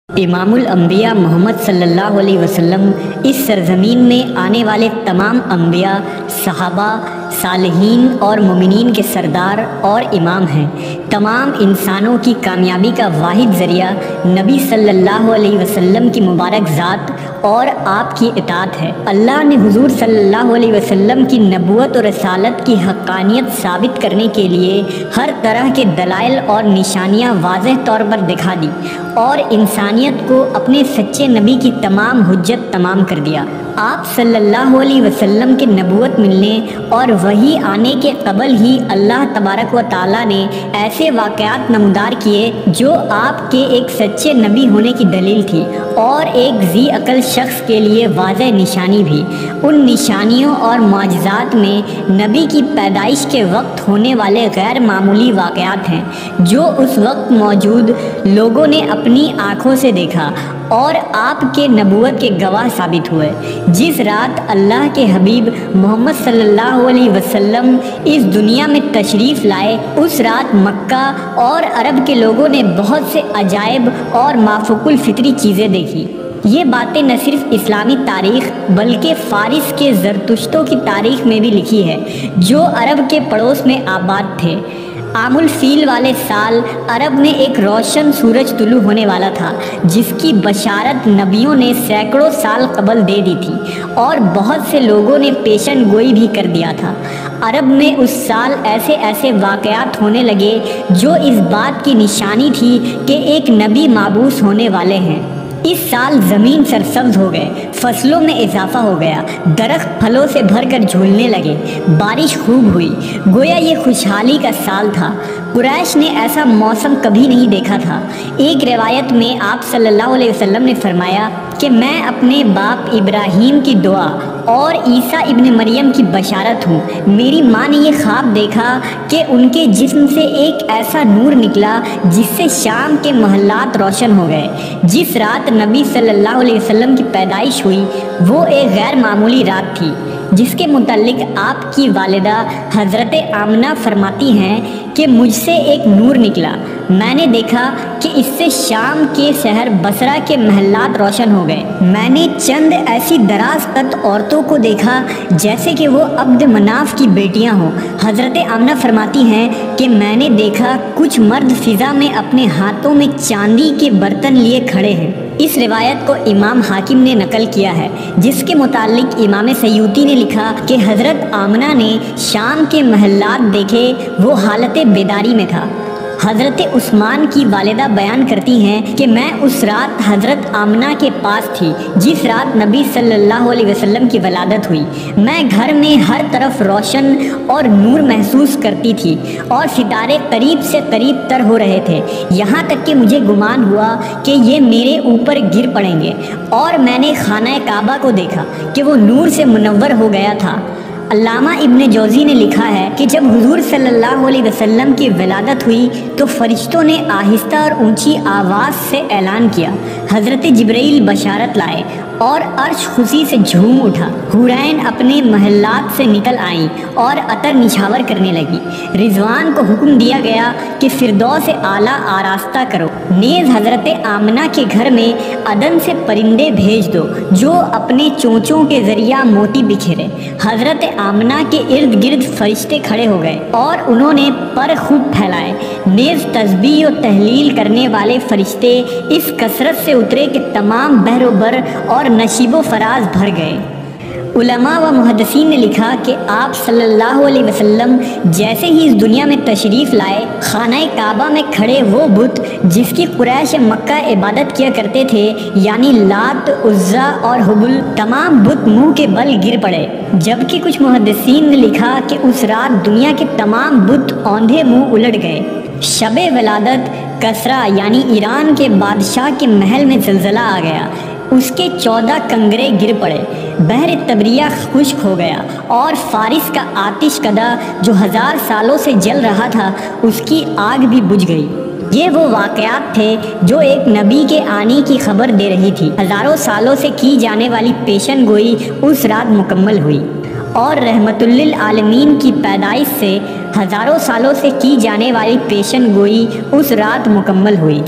امام الانبیاء محمد صلی اللہ علیہ وسلم اس سرزمین میں آنے والے تمام انبیاء، صحابہ، صالحین اور مومنین کے سردار اور امام ہیں۔ تمام انسانوں کی کامیابی کا واحد ذریعہ نبی صلی اللہ علیہ وسلم کی مبارک ذات اور آپ کی اطاعت ہے۔ اللہ نے حضور صلی اللہ علیہ وسلم کی نبوت اور رسالت کی حقانیت ثابت کرنے کے لیے ہر طرح کے دلائل اور نشانیاں واضح طور پر دکھا دی اور انسانیت کو اپنے سچے نبی کی تمام حجت تمام کر دیا۔ آپ صلی اللہ علیہ وسلم کے نبوت ملنے اور وحی آنے کے قبل ہی اللہ تبارک و تعالیٰ نے ایسے واقعات نمودار کیے جو آپ کے ایک سچے نبی ہونے کی دلیل تھی اور ایک ذی عقل شخص کے لیے واضح نشانی بھی۔ ان نشانیوں اور معجزات میں نبی کی پیدائش کے وقت ہونے والے غیر معمولی واقعات ہیں جو اس وقت موجود لوگوں نے اپنی آنکھوں سے دیکھا اور آپ کے نبوت کے گواہ ثابت ہوئے۔ جس رات اللہ کے حبیب محمد صلی اللہ علیہ وسلم اس دنیا میں تشریف لائے، اس رات مکہ اور عرب کے لوگوں نے بہت سے عجائب اور مافوق الفطری چیزیں دیکھی۔ یہ باتیں نہ صرف اسلامی تاریخ بلکہ فارس کے زرتشتوں کی تاریخ میں بھی لکھی ہے جو عرب کے پڑوس میں آباد تھے۔ عام الفیل والے سال عرب میں ایک روشن سورج طلوع ہونے والا تھا جس کی بشارت نبیوں نے سینکڑوں سال قبل دے دی تھی اور بہت سے لوگوں نے پیشن گوئی بھی کر دیا تھا۔ عرب میں اس سال ایسے واقعات ہونے لگے جو اس بات کی نشانی تھی کہ ایک نبی مبعوث ہونے والے ہیں۔ اس سال زمین سرسبز ہو گئے، فصلوں میں اضافہ ہو گیا، درخت پھلوں سے بھر کر جھولنے لگے، بارش خوب ہوئی، گویا یہ خوشحالی کا سال تھا۔ قریش نے ایسا موسم کبھی نہیں دیکھا تھا۔ ایک روایت میں آپ صلی اللہ علیہ وسلم نے فرمایا کہ میں اپنے باپ ابراہیم کی دعا اور عیسیٰ ابن مریم کی بشارت ہوں۔ میری ماں نے یہ خواب دیکھا کہ ان کے جسم سے ایک ایسا نور نکلا جس سے شام کے محلات روشن ہو گئے۔ جس رات نبی صلی اللہ علیہ وسلم کی پیدائش ہوئی وہ ایک غیر معمولی رات تھی جس کے متعلق آپ کی والدہ حضرت آمنہ فرماتی ہیں کہ مجھ سے ایک نور نکلا، میں نے دیکھا کہ اس سے شام کے شہر بصرہ کے محلات روشن ہو گئے۔ میں نے چند ایسی دراز قد عورتوں کو دیکھا جیسے کہ وہ عبد مناف کی بیٹیاں ہوں۔ حضرت آمنہ فرماتی ہیں کہ میں نے دیکھا کچھ مرد فضا میں اپنے ہاتھوں میں چاندی کے برتن لیے کھڑے ہیں۔ اس روایت کو امام حاکم نے نقل کیا ہے جس کے متعلق امام سیوطی نے لکھا کہ حضرت آمنہ نے شام کے محلات دیکھے، وہ حالت بیداری میں تھا۔ حضرت عثمان کی والدہ بیان کرتی ہیں کہ میں اس رات حضرت آمنہ کے پاس تھی جس رات نبی صلی اللہ علیہ وسلم کی ولادت ہوئی۔ میں گھر میں ہر طرف روشن اور نور محسوس کرتی تھی اور ستارے قریب سے قریب تر ہو رہے تھے، یہاں تک کہ مجھے گمان ہوا کہ یہ میرے اوپر گر پڑیں گے، اور میں نے خانہ کعبہ کو دیکھا کہ وہ نور سے منور ہو گیا تھا۔ علامہ ابن جوزی نے لکھا ہے کہ جب حضور صلی اللہ علیہ وسلم کی ولادت ہوئی تو فرشتوں نے آہستہ اور اونچی آواز سے اعلان کیا، حضرت جبرائیل بشارت لائے اور عرش خوشی سے جھوم اٹھا۔ حورین اپنے محلات سے نکل آئیں اور عطر نچھاور کرنے لگی۔ رضوان کو حکم دیا گیا کہ فردوس اعلیٰ آراستہ کرو۔ نیز حضرت آمنہ کے گھر میں عدن سے پرندے بھیج دو جو اپنے چونچوں کے ذریعہ موتی بکھیرے۔ حضرت آمنہ کے ارد گرد فرشتے کھڑے ہو گئے اور انہوں نے پر خوب پھیلائے۔ نیز تسبیح و تحلیل کرنے والے فرشتے اس کثرت سے اترے کہ تمام بحر و بر اور نشیب و فراز بھر گئے۔ علماء و محدثین نے لکھا کہ آپ صلی اللہ علیہ وسلم جیسے ہی اس دنیا میں تشریف لائے، خانہ کعبہ میں کھڑے وہ بت جس کی قریش مکہ عبادت کیا کرتے تھے، یعنی لات، عزا اور حبل، تمام بت منہ کے بل گر پڑے۔ جبکہ کچھ محدثین نے لکھا کہ اس رات دنیا کے تمام بت اوندھے منہ الٹ گئے۔ شب ولادت کسریٰ یعنی ایران کے بادشاہ کے محل میں زلزلہ آ گیا، اس کے 14 کنگرے گر پڑے، بحر تبریہ خشک ہو گیا اور فارس کا آتش کدہ جو 1000 سالوں سے جل رہا تھا اس کی آگ بھی بجھ گئی۔ یہ وہ واقعات تھے جو ایک نبی کے آنے کی خبر دے رہی تھی۔ ہزاروں سالوں سے کی جانے والی پیشن گوئی اس رات مکمل ہوئی اور رحمت للعالمین کی پیدائش سے ہزاروں سالوں سے کی جانے والی پیشن گوئی اس رات مکمل ہوئی۔